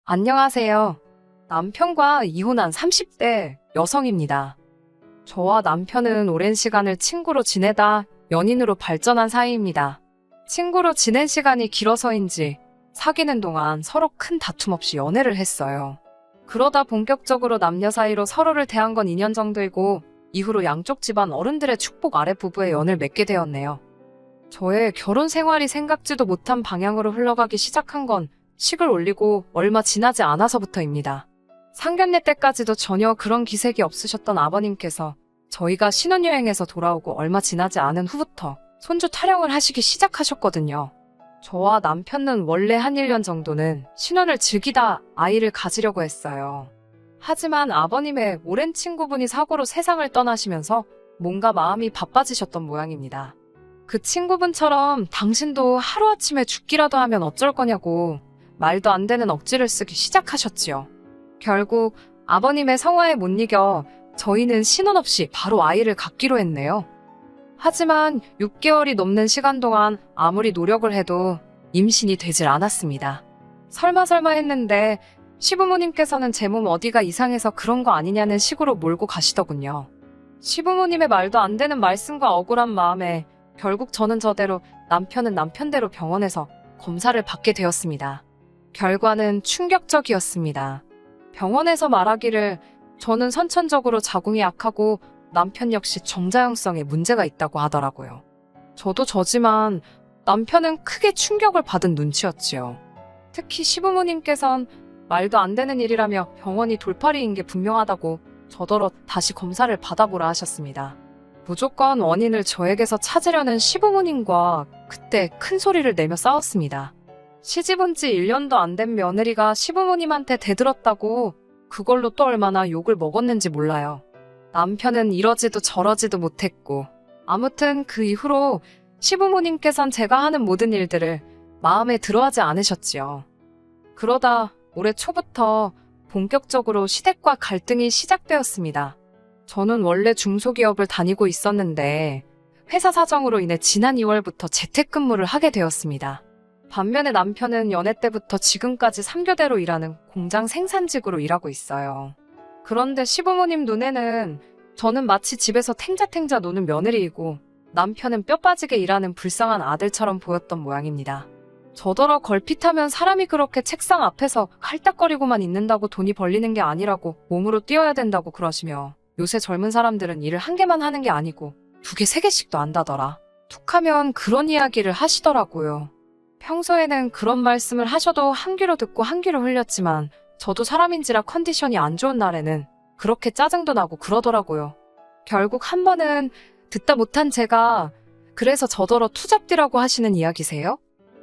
안녕하세요. 남편과 이혼한 30대 여성입니다. 저와 남편은 오랜 시간을 친구로 지내다 연인으로 발전한 사이입니다. 친구로 지낸 시간이 길어서인지 사귀는 동안 서로 큰 다툼 없이 연애를 했어요. 그러다 본격적으로 남녀 사이로 서로를 대한 건 2년 정도이고 이후로 양쪽 집안 어른들의 축복 아래 부부의 연을 맺게 되었네요. 저의 결혼 생활이 생각지도 못한 방향으로 흘러가기 시작한 건 식을 올리고 얼마 지나지 않아서부터입니다. 상견례 때까지도 전혀 그런 기색이 없으셨던 아버님께서 저희가 신혼여행에서 돌아오고 얼마 지나지 않은 후부터 손주 타령을 하시기 시작하셨거든요. 저와 남편은 원래 한 1년 정도는 신혼을 즐기다 아이를 가지려고 했어요. 하지만 아버님의 오랜 친구분이 사고로 세상을 떠나시면서 뭔가 마음이 바빠지셨던 모양입니다. 그 친구분처럼 당신도 하루아침에 죽기라도 하면 어쩔 거냐고 말도 안 되는 억지를 쓰기 시작하셨지요. 결국 아버님의 성화에 못 이겨 저희는 신혼 없이 바로 아이를 갖기로 했네요. 하지만 6개월이 넘는 시간 동안 아무리 노력을 해도 임신이 되질 않았습니다. 설마 했는데 시부모님께서는 제 몸 어디가 이상해서 그런 거 아니냐는 식으로 몰고 가시더군요. 시부모님의 말도 안 되는 말씀과 억울한 마음에 결국 저는 저대로 남편은 남편대로 병원에서 검사를 받게 되었습니다. 결과는 충격적이었습니다. 병원에서 말하기를 저는 선천적으로 자궁이 약하고 남편 역시 정자형성에 문제가 있다고 하더라고요. 저도 저지만 남편은 크게 충격을 받은 눈치였지요. 특히 시부모님께선 말도 안 되는 일이라며 병원이 돌팔이인 게 분명하다고 저더러 다시 검사를 받아보라 하셨습니다. 무조건 원인을 저에게서 찾으려는 시부모님과 그때 큰 소리를 내며 싸웠습니다. 시집 온 지 1년도 안 된 며느리가 시부모님한테 대들었다고 그걸로 또 얼마나 욕을 먹었는지 몰라요. 남편은 이러지도 저러지도 못했고 아무튼 그 이후로 시부모님께선 제가 하는 모든 일들을 마음에 들어하지 않으셨지요. 그러다 올해 초부터 본격적으로 시댁과 갈등이 시작되었습니다. 저는 원래 중소기업을 다니고 있었는데 회사 사정으로 인해 지난 2월부터 재택근무를 하게 되었습니다. 반면에 남편은 연애 때부터 지금까지 3교대로 일하는 공장 생산직으로 일하고 있어요. 그런데 시부모님 눈에는 저는 마치 집에서 탱자탱자 노는 며느리이고 남편은 뼈 빠지게 일하는 불쌍한 아들처럼 보였던 모양입니다. 저더러 걸핏하면 사람이 그렇게 책상 앞에서 칼딱거리고만 있는다고 돈이 벌리는 게 아니라고 몸으로 뛰어야 된다고 그러시며 요새 젊은 사람들은 일을 한 개만 하는 게 아니고 2개, 3개씩도 한다더라. 툭하면 그런 이야기를 하시더라고요. 평소에는 그런 말씀을 하셔도 한 귀로 듣고 한 귀로 흘렸지만 저도 사람인지라 컨디션이 안 좋은 날에는 그렇게 짜증도 나고 그러더라고요. 결국 한 번은 듣다 못한 제가 그래서 저더러 투잡디라고 하시는 이야기세요?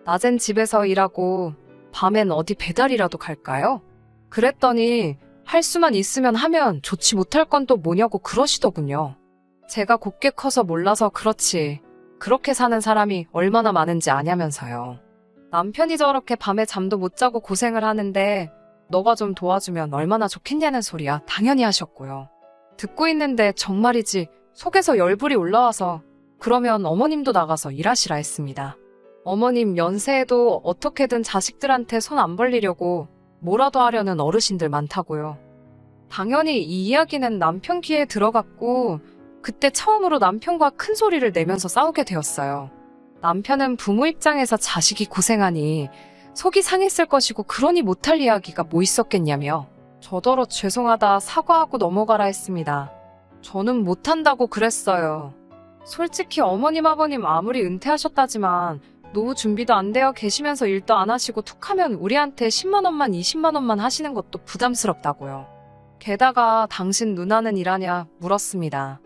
낮엔 집에서 일하고 밤엔 어디 배달이라도 갈까요? 그랬더니 할 수만 있으면 하면 좋지 못할 건 또 뭐냐고 그러시더군요. 제가 곱게 커서 몰라서 그렇지 그렇게 사는 사람이 얼마나 많은지 아냐면서요. 남편이 저렇게 밤에 잠도 못 자고 고생을 하는데 너가 좀 도와주면 얼마나 좋겠냐는 소리야 당연히 하셨고요. 듣고 있는데 정말이지 속에서 열불이 올라와서 그러면 어머님도 나가서 일하시라 했습니다. 어머님 연세에도 어떻게든 자식들한테 손 안 벌리려고 뭐라도 하려는 어르신들 많다고요. 당연히 이 이야기는 남편 귀에 들어갔고 그때 처음으로 남편과 큰 소리를 내면서 싸우게 되었어요. 남편은 부모 입장에서 자식이 고생하니 속이 상했을 것이고 그러니 못할 이야기가 뭐 있었겠냐며 저더러 죄송하다 사과하고 넘어가라 했습니다. 저는 못한다고 그랬어요. 솔직히 어머님 아버님 아무리 은퇴하셨다지만 노후 준비도 안 되어 계시면서 일도 안 하시고 툭하면 우리한테 10만 원만 20만 원만 하시는 것도 부담스럽다고요. 게다가 당신 누나는 일하냐 물었습니다.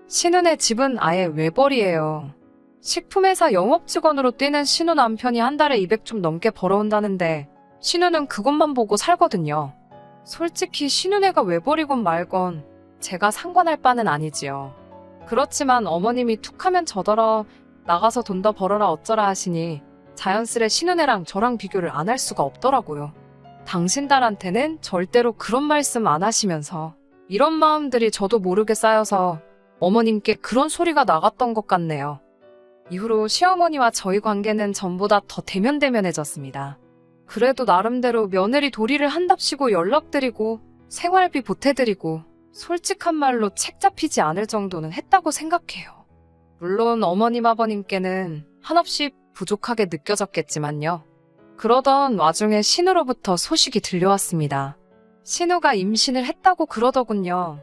신혼의 집은 아예 외벌이에요. 식품회사 영업직원으로 뛰는 신우 남편이 한 달에 200 좀 넘게 벌어온다는데 신우는 그것만 보고 살거든요. 솔직히 신우네가 외벌이건 말건 제가 상관할 바는 아니지요. 그렇지만 어머님이 툭하면 저더러 나가서 돈 더 벌어라 어쩌라 하시니 자연스레 신우네랑 저랑 비교를 안 할 수가 없더라고요. 당신 딸한테는 절대로 그런 말씀 안 하시면서 이런 마음들이 저도 모르게 쌓여서 어머님께 그런 소리가 나갔던 것 같네요. 이후로 시어머니와 저희 관계는 전보다 더 대면대면해졌습니다. 그래도 나름대로 며느리 도리를 한답시고 연락드리고 생활비 보태드리고 솔직한 말로 책 잡히지 않을 정도는 했다고 생각해요. 물론 어머님 아버님께는 한없이 부족하게 느껴졌겠지만요. 그러던 와중에 신우로부터 소식이 들려왔습니다. 신우가 임신을 했다고 그러더군요.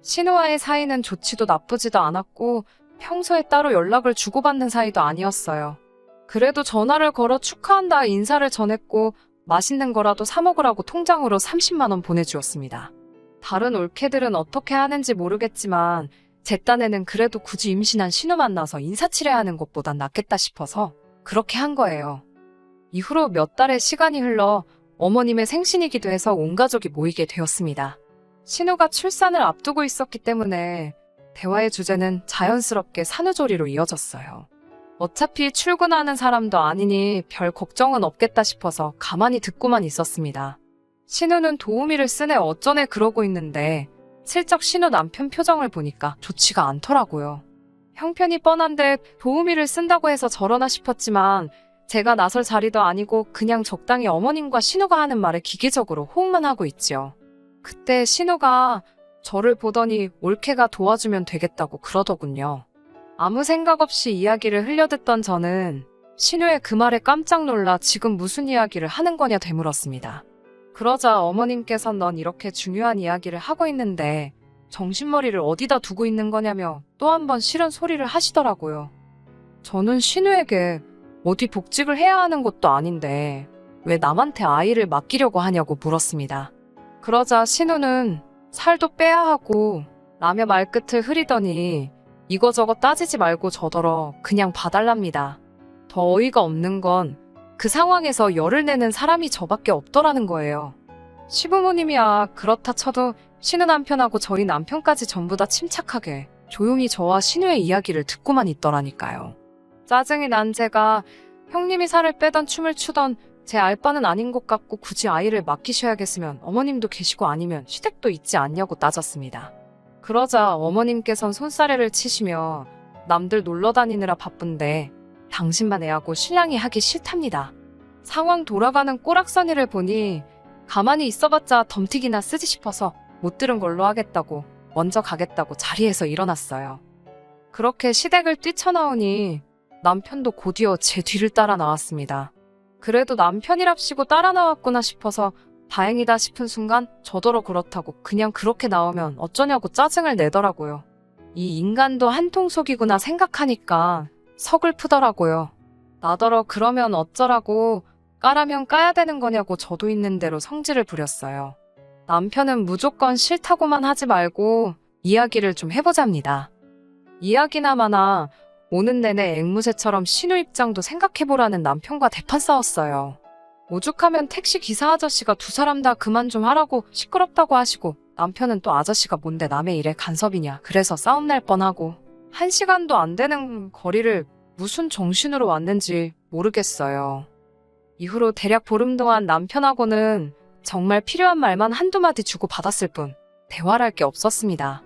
신우와의 사이는 좋지도 나쁘지도 않았고 평소에 따로 연락을 주고받는 사이도 아니었어요. 그래도 전화를 걸어 축하한다 인사를 전했고 맛있는 거라도 사 먹으라고 통장으로 30만 원 보내주었습니다. 다른 올케들은 어떻게 하는지 모르겠지만 제 딴에는 그래도 굳이 임신한 신우 만나서 인사치레하는 것보단 낫겠다 싶어서 그렇게 한 거예요. 이후로 몇 달의 시간이 흘러 어머님의 생신이기도 해서 온 가족이 모이게 되었습니다. 신우가 출산을 앞두고 있었기 때문에 대화의 주제는 자연스럽게 산후조리로 이어졌어요. 어차피 출근하는 사람도 아니니 별 걱정은 없겠다 싶어서 가만히 듣고만 있었습니다. 신우는 도우미를 쓰네 어쩌네 그러고 있는데 슬쩍 신우 남편 표정을 보니까 좋지가 않더라고요. 형편이 뻔한데 도우미를 쓴다고 해서 저러나 싶었지만 제가 나설 자리도 아니고 그냥 적당히 어머님과 신우가 하는 말에 기계적으로 호응만 하고 있지요. 그때 신우가 저를 보더니 올케가 도와주면 되겠다고 그러더군요. 아무 생각 없이 이야기를 흘려듣던 저는 신우의 그 말에 깜짝 놀라 지금 무슨 이야기를 하는 거냐 되물었습니다. 그러자 어머님께선 넌 이렇게 중요한 이야기를 하고 있는데 정신머리를 어디다 두고 있는 거냐며 또 한 번 싫은 소리를 하시더라고요. 저는 신우에게 어디 복직을 해야 하는 것도 아닌데 왜 남한테 아이를 맡기려고 하냐고 물었습니다. 그러자 신우는 살도 빼야 하고 라며 말끝을 흐리더니 이거저거 따지지 말고 저더러 그냥 봐달랍니다. 더 어이가 없는 건 그 상황에서 열을 내는 사람이 저밖에 없더라는 거예요. 시부모님이야 그렇다 쳐도 신우 남편하고 저희 남편까지 전부 다 침착하게 조용히 저와 신우의 이야기를 듣고만 있더라니까요. 짜증이 난 제가 형님이 살을 빼던 춤을 추던 제 알바는 아닌 것 같고 굳이 아이를 맡기셔야겠으면 어머님도 계시고 아니면 시댁도 있지 않냐고 따졌습니다. 그러자 어머님께선 손사래를 치시며 남들 놀러 다니느라 바쁜데 당신만 애하고 신랑이 하기 싫답니다. 상황 돌아가는 꼬락서니를 보니 가만히 있어봤자 덤튀기나 쓰지 싶어서 못 들은 걸로 하겠다고 먼저 가겠다고 자리에서 일어났어요. 그렇게 시댁을 뛰쳐나오니 남편도 곧이어 제 뒤를 따라 나왔습니다. 그래도 남편이랍시고 따라 나왔구나 싶어서 다행이다 싶은 순간 저더러 그렇다고 그냥 그렇게 나오면 어쩌냐고 짜증을 내더라고요. 이 인간도 한통속이구나 생각하니까 서글프더라고요. 나더러 그러면 어쩌라고 까라면 까야 되는 거냐고 저도 있는 대로 성질을 부렸어요. 남편은 무조건 싫다고만 하지 말고 이야기를 좀 해보잡니다. 이야기나마나 오는 내내 앵무새처럼 신우 입장도 생각해보라는 남편과 대판 싸웠어요. 오죽하면 택시 기사 아저씨가 두 사람 다 그만 좀 하라고 시끄럽다고 하시고 남편은 또 아저씨가 뭔데 남의 일에 간섭이냐 그래서 싸움 날 뻔하고 1시간도 안 되는 거리를 무슨 정신으로 왔는지 모르겠어요. 이후로 대략 보름 동안 남편하고는 정말 필요한 말만 한두 마디 주고 받았을 뿐 대화를 할 게 없었습니다.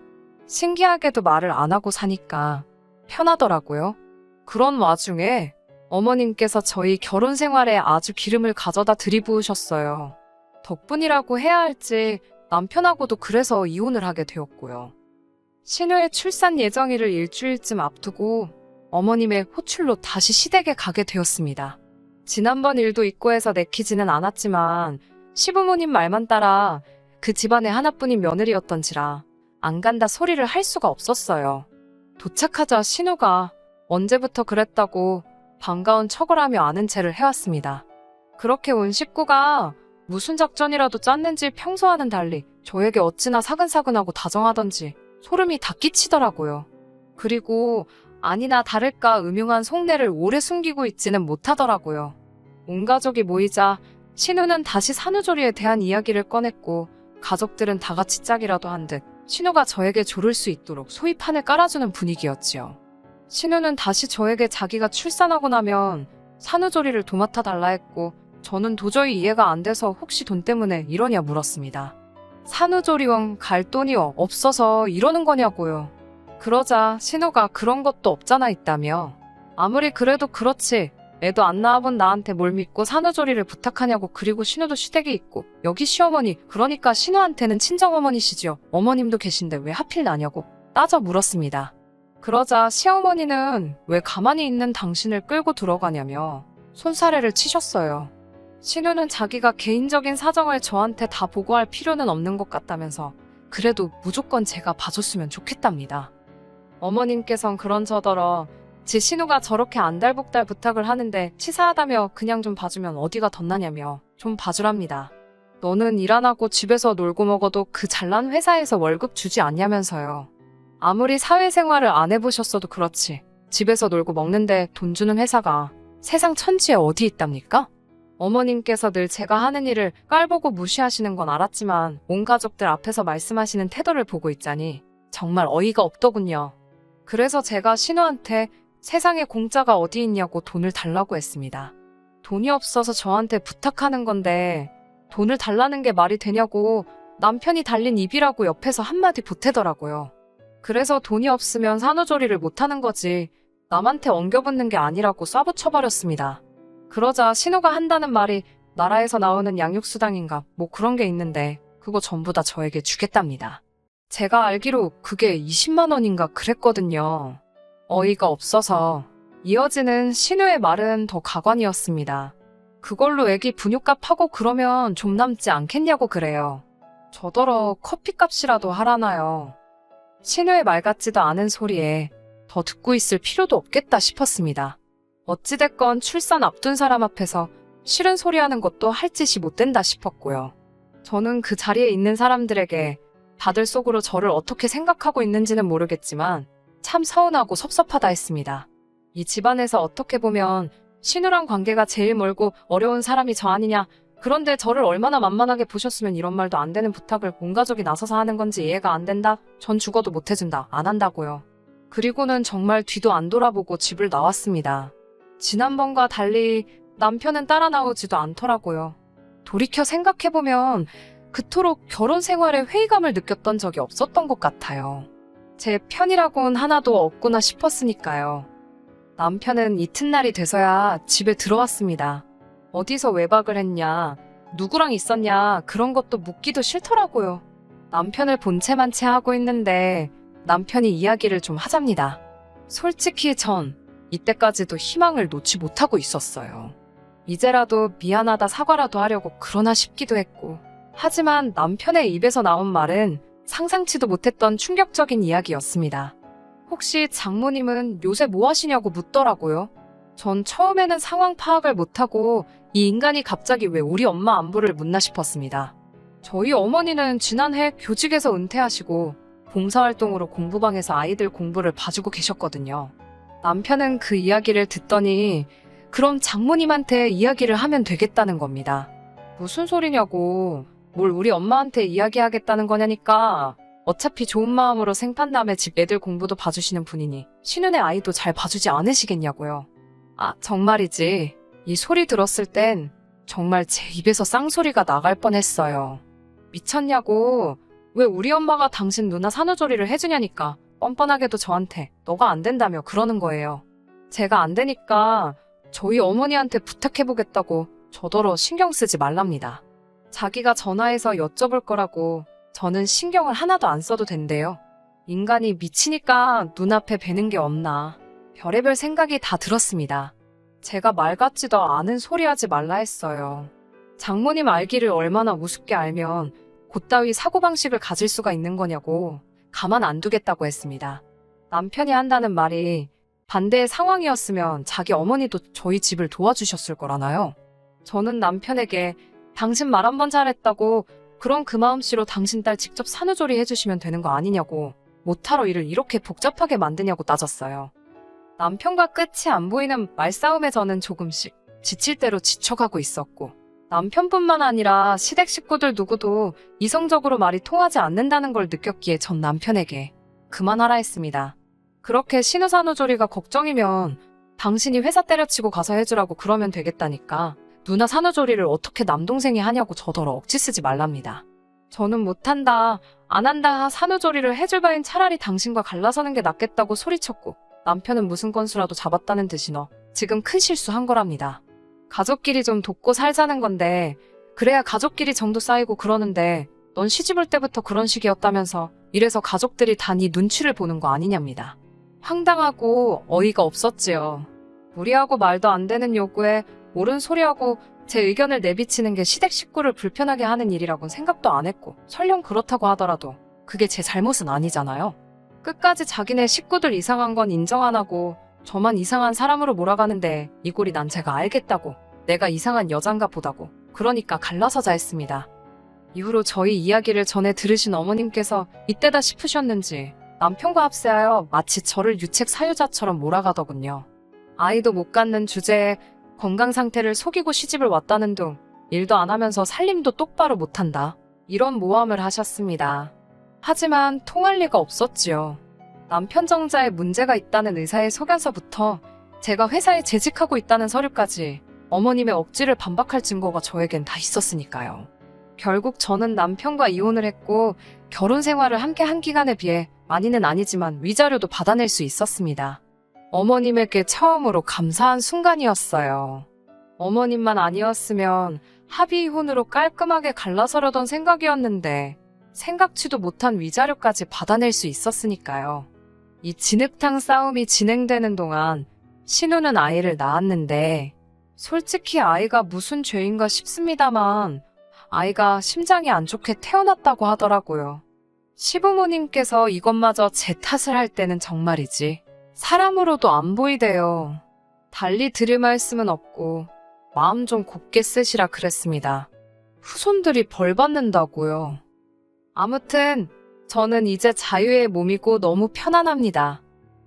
신기하게도 말을 안 하고 사니까 편하더라고요. 그런 와중에 어머님께서 저희 결혼 생활에 아주 기름을 가져다 들이부으셨어요. 덕분이라고 해야 할지 남편하고도 그래서 이혼을 하게 되었고요. 신우의 출산 예정일을 일주일쯤 앞두고 어머님의 호출로 다시 시댁에 가게 되었습니다. 지난번 일도 있고 해서 내키지는 않았지만 시부모님 말만 따라 그 집안의 하나뿐인 며느리였던지라 안 간다 소리를 할 수가 없었어요. 도착하자 신우가 언제부터 그랬다고 반가운 척을 하며 아는 체를 해왔습니다. 그렇게 온 식구가 무슨 작전이라도 짰는지 평소와는 달리 저에게 어찌나 사근사근하고 다정하던지 소름이 다 끼치더라고요. 그리고 아니나 다를까 음흉한 속내를 오래 숨기고 있지는 못하더라고요. 온 가족이 모이자 신우는 다시 산후조리에 대한 이야기를 꺼냈고 가족들은 다 같이 짝이라도 한 듯 신우가 저에게 조를 수 있도록 소위 판을 깔아주는 분위기였지요. 신우는 다시 저에게 자기가 출산하고 나면 산후조리를 도맡아 달라 했고 저는 도저히 이해가 안 돼서 혹시 돈 때문에 이러냐 물었습니다. 산후조리원 갈 돈이 없어서 이러는 거냐고요. 그러자 신우가 그런 것도 없잖아 있다며. 아무리 그래도 그렇지 애도 안 낳아본 나한테 뭘 믿고 산후조리를 부탁하냐고. 그리고 신우도 시댁이 있고 여기 시어머니, 그러니까 신우한테는 친정어머니시지요. 어머님도 계신데 왜 하필 나냐고 따져 물었습니다. 그러자 시어머니는 왜 가만히 있는 당신을 끌고 들어가냐며 손사래를 치셨어요. 신우는 자기가 개인적인 사정을 저한테 다 보고할 필요는 없는 것 같다면서 그래도 무조건 제가 봐줬으면 좋겠답니다. 어머님께선 그런저더러 지 신우가 저렇게 안달복달 부탁을 하는데 치사하다며 그냥 좀 봐주면 어디가 덧나냐며 좀 봐주랍니다. 너는 일 안 하고 집에서 놀고 먹어도 그 잘난 회사에서 월급 주지 않냐면서요. 아무리 사회생활을 안 해보셨어도 그렇지 집에서 놀고 먹는데 돈 주는 회사가 세상 천지에 어디 있답니까? 어머님께서 늘 제가 하는 일을 깔보고 무시하시는 건 알았지만 온 가족들 앞에서 말씀하시는 태도를 보고 있자니 정말 어이가 없더군요. 그래서 제가 신우한테 세상에 공짜가 어디 있냐고 돈을 달라고 했습니다. 돈이 없어서 저한테 부탁하는 건데 돈을 달라는 게 말이 되냐고 남편이 달린 입이라고 옆에서 한마디 보태더라고요. 그래서 돈이 없으면 산후조리를 못하는 거지 남한테 엉겨붙는 게 아니라고 쏴붙여버렸습니다. 그러자 신우가 한다는 말이 나라에서 나오는 양육수당인가 뭐 그런 게 있는데 그거 전부 다 저에게 주겠답니다. 제가 알기로 그게 20만 원인가 그랬거든요. 어이가 없어서 이어지는 신우의 말은 더 가관이었습니다. 그걸로 애기 분유값 하고 그러면 좀 남지 않겠냐고 그래요. 저더러 커피값이라도 하라나요. 신우의 말 같지도 않은 소리에 더 듣고 있을 필요도 없겠다 싶었습니다. 어찌됐건 출산 앞둔 사람 앞에서 싫은 소리 하는 것도 할 짓이 못 된다 싶었고요. 저는 그 자리에 있는 사람들에게 다들 속으로 저를 어떻게 생각하고 있는지는 모르겠지만 참 서운하고 섭섭하다 했습니다. 이 집안에서 어떻게 보면 신우랑 관계가 제일 멀고 어려운 사람이 저 아니냐. 그런데 저를 얼마나 만만하게 보셨으면 이런 말도 안 되는 부탁을 온 가족이 나서서 하는 건지 이해가 안 된다. 전 죽어도 못 해준다. 안 한다고요. 그리고는 정말 뒤도 안 돌아보고 집을 나왔습니다. 지난번과 달리 남편은 따라 나오지도 않더라고요. 돌이켜 생각해보면 그토록 결혼 생활에 회의감을 느꼈던 적이 없었던 것 같아요. 제 편이라고는 하나도 없구나 싶었으니까요. 남편은 이튿날이 돼서야 집에 들어왔습니다. 어디서 외박을 했냐, 누구랑 있었냐 그런 것도 묻기도 싫더라고요. 남편을 본 채만 채 하고 있는데 남편이 이야기를 좀 하잡니다. 솔직히 전 이때까지도 희망을 놓지 못하고 있었어요. 이제라도 미안하다 사과라도 하려고 그러나 싶기도 했고 하지만 남편의 입에서 나온 말은 상상치도 못했던 충격적인 이야기였습니다. 혹시 장모님은 요새 뭐 하시냐고 묻더라고요. 전 처음에는 상황 파악을 못하고 이 인간이 갑자기 왜 우리 엄마 안부를 묻나 싶었습니다. 저희 어머니는 지난해 교직에서 은퇴하시고 봉사활동으로 공부방에서 아이들 공부를 봐주고 계셨거든요. 남편은 그 이야기를 듣더니 그럼 장모님한테 이야기를 하면 되겠다는 겁니다. 무슨 소리냐고. 뭘 우리 엄마한테 이야기하겠다는 거냐니까. 어차피 좋은 마음으로 생판남의 집 애들 공부도 봐주시는 분이니 신우네 아이도 잘 봐주지 않으시겠냐고요. 아, 정말이지. 이 소리 들었을 땐 정말 제 입에서 쌍소리가 나갈 뻔했어요. 미쳤냐고. 왜 우리 엄마가 당신 누나 산후조리를 해주냐니까 뻔뻔하게도 저한테 너가 안 된다며 그러는 거예요. 제가 안 되니까 저희 어머니한테 부탁해보겠다고 저더러 신경 쓰지 말랍니다. 자기가 전화해서 여쭤볼 거라고 저는 신경을 하나도 안 써도 된대요. 인간이 미치니까 눈앞에 뵈는 게 없나. 별의별 생각이 다 들었습니다. 제가 말 같지도 않은 소리 하지 말라 했어요. 장모님 알기를 얼마나 우습게 알면 곧따위 사고방식을 가질 수가 있는 거냐고 가만 안 두겠다고 했습니다. 남편이 한다는 말이 반대의 상황이었으면 자기 어머니도 저희 집을 도와주셨을 거라나요? 저는 남편에게 당신 말 한 번 잘했다고 그럼 그 마음씨로 당신 딸 직접 산후조리 해주시면 되는 거 아니냐고 못하러 일을 이렇게 복잡하게 만드냐고 따졌어요. 남편과 끝이 안 보이는 말싸움에 저는 조금씩 지칠 대로 지쳐가고 있었고 남편뿐만 아니라 시댁 식구들 누구도 이성적으로 말이 통하지 않는다는 걸 느꼈기에 전 남편에게 그만하라 했습니다. 그렇게 신우 산후조리가 걱정이면 당신이 회사 때려치고 가서 해주라고 그러면 되겠다니까 누나 산후조리를 어떻게 남동생이 하냐고 저더러 억지 쓰지 말랍니다. 저는 못한다, 안 한다 산후조리를 해줄 바엔 차라리 당신과 갈라서는 게 낫겠다고 소리쳤고 남편은 무슨 건수라도 잡았다는 듯이 너 지금 큰 실수한 거랍니다. 가족끼리 좀 돕고 살자는 건데 그래야 가족끼리 정도 쌓이고 그러는데 넌 시집 올 때부터 그런 식이었다면서 이래서 가족들이 다 네 눈치를 보는 거 아니냐입니다. 황당하고 어이가 없었지요. 무리하고 말도 안 되는 요구에 옳은 소리하고 제 의견을 내비치는 게 시댁 식구를 불편하게 하는 일이라고는 생각도 안 했고 설령 그렇다고 하더라도 그게 제 잘못은 아니잖아요. 끝까지 자기네 식구들 이상한 건 인정 안 하고 저만 이상한 사람으로 몰아가는데 이 꼴이 난 제가 알겠다고 내가 이상한 여잔가 보다고 그러니까 갈라서자 했습니다. 이후로 저희 이야기를 전해 들으신 어머님께서 이때다 싶으셨는지 남편과 합세하여 마치 저를 유책 사유자처럼 몰아가더군요. 아이도 못 갖는 주제에 건강 상태를 속이고 시집을 왔다는 둥 일도 안 하면서 살림도 똑바로 못한다. 이런 모함을 하셨습니다. 하지만 통할 리가 없었지요. 남편 정자에 문제가 있다는 의사에 속여서부터 제가 회사에 재직하고 있다는 서류까지 어머님의 억지를 반박할 증거가 저에겐 다 있었으니까요. 결국 저는 남편과 이혼을 했고 결혼 생활을 함께 한 기간에 비해 많이는 아니지만 위자료도 받아낼 수 있었습니다. 어머님에게 처음으로 감사한 순간이었어요. 어머님만 아니었으면 합의 이혼으로 깔끔하게 갈라서려던 생각이었는데 생각지도 못한 위자료까지 받아낼 수 있었으니까요. 이 진흙탕 싸움이 진행되는 동안 신우는 아이를 낳았는데 솔직히 아이가 무슨 죄인가 싶습니다만 아이가 심장이 안 좋게 태어났다고 하더라고요. 시부모님께서 이것마저 제 탓을 할 때는 정말이지 사람으로도 안 보이대요. 달리 드릴 말씀은 없고 마음 좀 곱게 쓰시라 그랬습니다. 후손들이 벌 받는다고요. 아무튼 저는 이제 자유의 몸이고 너무 편안합니다.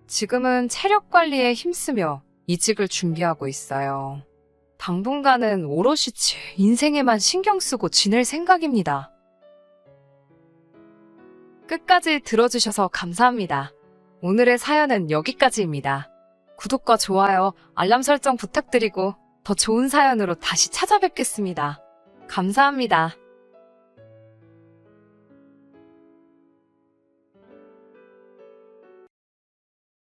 지금은 체력 관리에 힘쓰며 이직을 준비하고 있어요. 당분간은 오롯이 제 인생에만 신경 쓰고 지낼 생각입니다. 끝까지 들어주셔서 감사합니다. 오늘의 사연은 여기까지입니다. 구독과 좋아요, 알람 설정 부탁드리고 더 좋은 사연으로 다시 찾아뵙겠습니다. 감사합니다.